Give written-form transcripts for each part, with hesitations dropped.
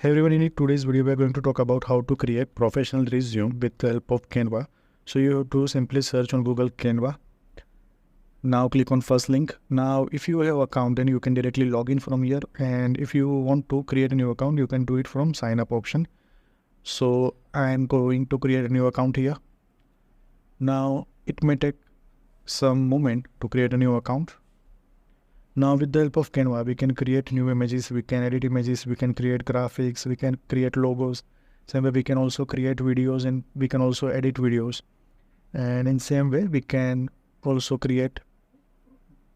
Hey everyone, in today's video we are going to talk about how to create professional resume with the help of Canva. So you have to simply search on Google Canva. Now click on first link. Now if you have account, then you can directly log in from here, and if you want to create a new account, you can do it from sign up option. So I am going to create a new account here. Now it may take some moment to create a new account. Now with the help of Canva, we can create new images, we can edit images, we can create graphics, we can create logos. Same way we can also create videos and we can also edit videos. And in same way, we can also create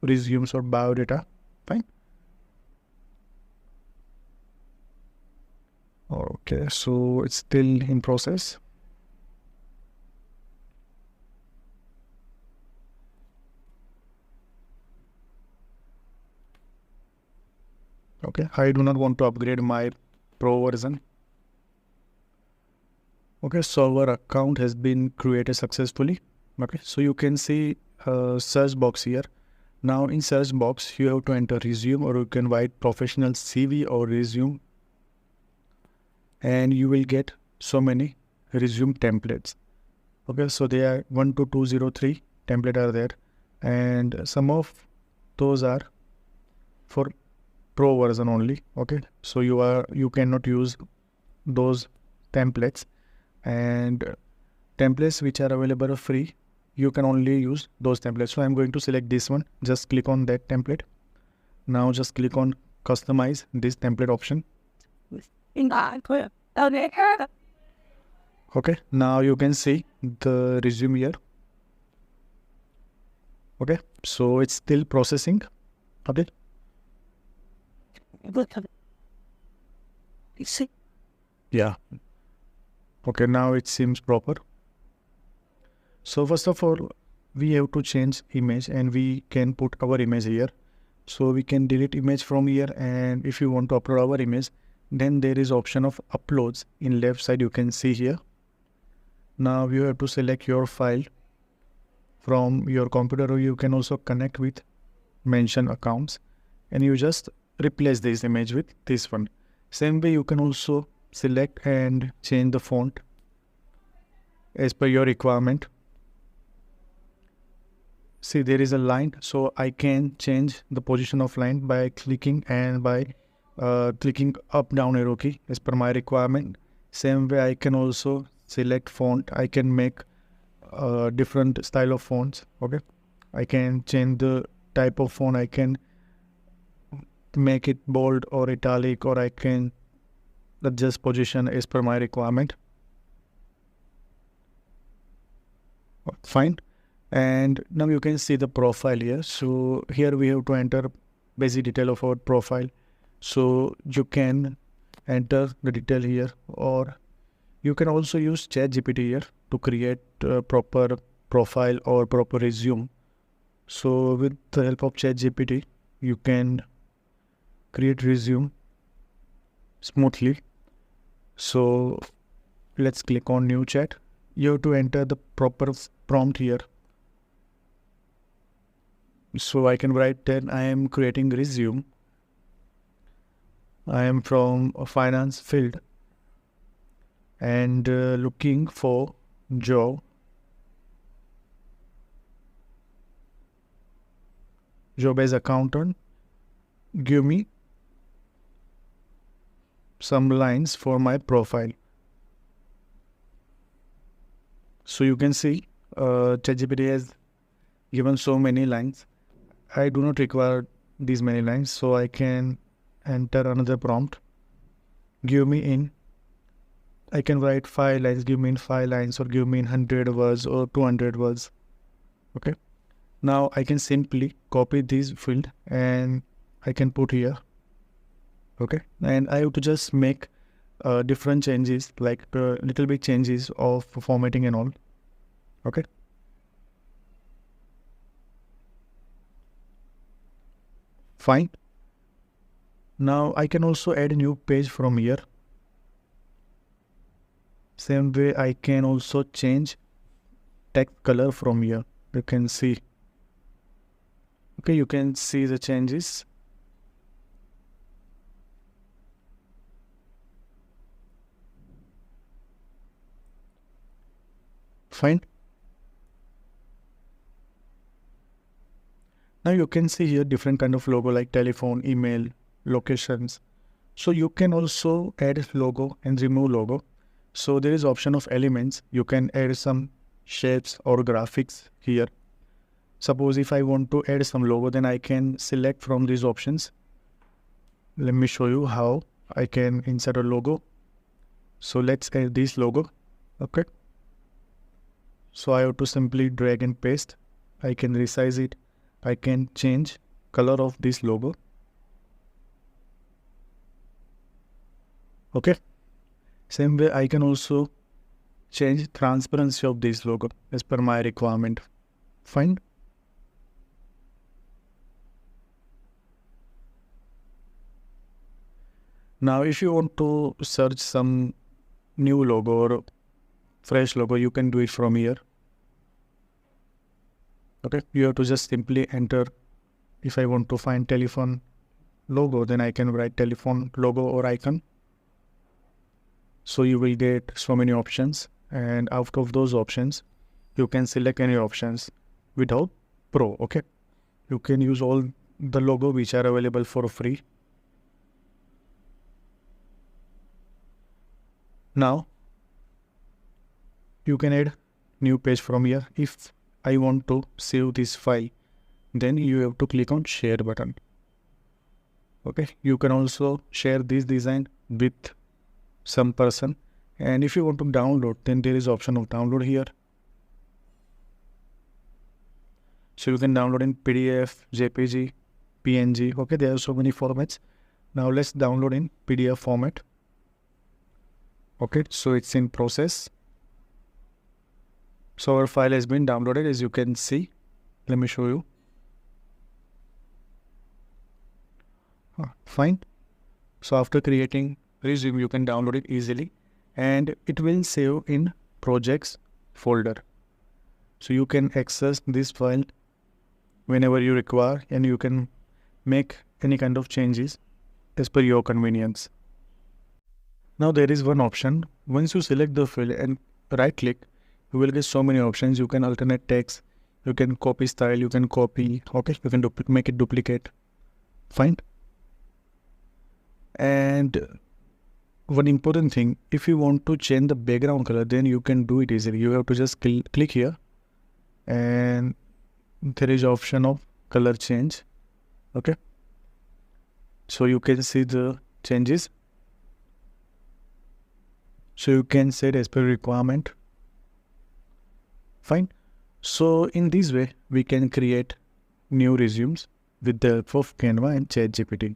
resumes or biodata. Fine. Okay, so it's still in process. Okay, I do not want to upgrade my pro version. Okay, so our account has been created successfully. Okay, so you can see a search box here. Now in search box, you have to enter resume, or you can write professional CV or resume, and you will get so many resume templates. Okay, so there are 1 to 203 template are there, and some of those are for pro version only. Okay, so you cannot use those templates, and templates which are available free, you can only use those templates. So I'm going to select this one. Just click on that template. Now just click on customize this template option. Okay, now you can see the resume here. Okay, so it's still processing. Okay. Yeah. Okay, now it seems proper. So first of all, we have to change image, and we can put our image here. So we can delete image from here, and if you want to upload our image, then there is option of uploads in left side, you can see here. Now you have to select your file from your computer, or you can also connect with mention accounts, and you just replace this image with this one. Same way you can also select and change the font as per your requirement. See, there is a line, so I can change the position of line by clicking, and by clicking up down arrow key as per my requirement. Same way I can also select font. I can make different style of fonts. Okay, I can change the type of font. I can make it bold or italic, or I can adjust position as per my requirement. Fine. And now you can see the profile here. So here we have to enter basic detail of our profile. So you can enter the detail here, or you can also use ChatGPT here to create a proper profile or proper resume. So with the help of ChatGPT, you can create resume smoothly. So let's click on new chat. You have to enter the proper prompt here. So I can write that I am creating resume. I am from a finance field and looking for job as accountant. Give me some lines for my profile. So you can see ChatGPT has given so many lines. I do not require these many lines, so I can enter another prompt. Give me in, I can write 5 lines, give me in 5 lines, or give me in 100 words or 200 words. Okay. Now I can simply copy this field and I can put here. Okay. And I have to just make different changes, like little bit changes of formatting and all. Okay. Fine. Now I can also add a new page from here. Same way I can also change text color from here. You can see. Okay, you can see the changes. Fine. Now you can see here different kind of logo like telephone, email, locations. So you can also add logo and remove logo. So there is option of elements. You can add some shapes or graphics here. Suppose if I want to add some logo, then I can select from these options. Let me show you how I can insert a logo. So let's add this logo. Okay. So I have to simply drag and paste. I can resize it. I can change color of this logo. Okay. Same way I can also change transparency of this logo as per my requirement. Fine. Now if you want to search some new logo or fresh logo, you can do it from here. Okay, you have to just simply enter. If I want to find telephone logo, then I can write telephone logo or icon. So you will get so many options, and out of those options, you can select any options without pro. Okay, you can use all the logo which are available for free. Now you can add new page from here. If I want to save this file, then you have to click on share button. Okay, you can also share this design with some person, and if you want to download, then there is option of download here. So you can download in PDF, JPG, PNG. Okay, there are so many formats. Now let's download in PDF format. Okay, so it's in process. So our file has been downloaded, as you can see. Let me show you. Fine. So after creating resume, you can download it easily, and it will save in projects folder. So you can access this file whenever you require, and you can make any kind of changes as per your convenience. Now there is one option. Once you select the field and right click, you will get so many options. You can alternate text, you can copy style, you can copy. Okay, you can make it duplicate. Fine. And one important thing, if you want to change the background color, then you can do it easily. You have to just click here, and there is option of color change. Okay, so you can see the changes. So you can set as per requirement. Fine. So in this way, we can create new resumes with the help of Canva and ChatGPT.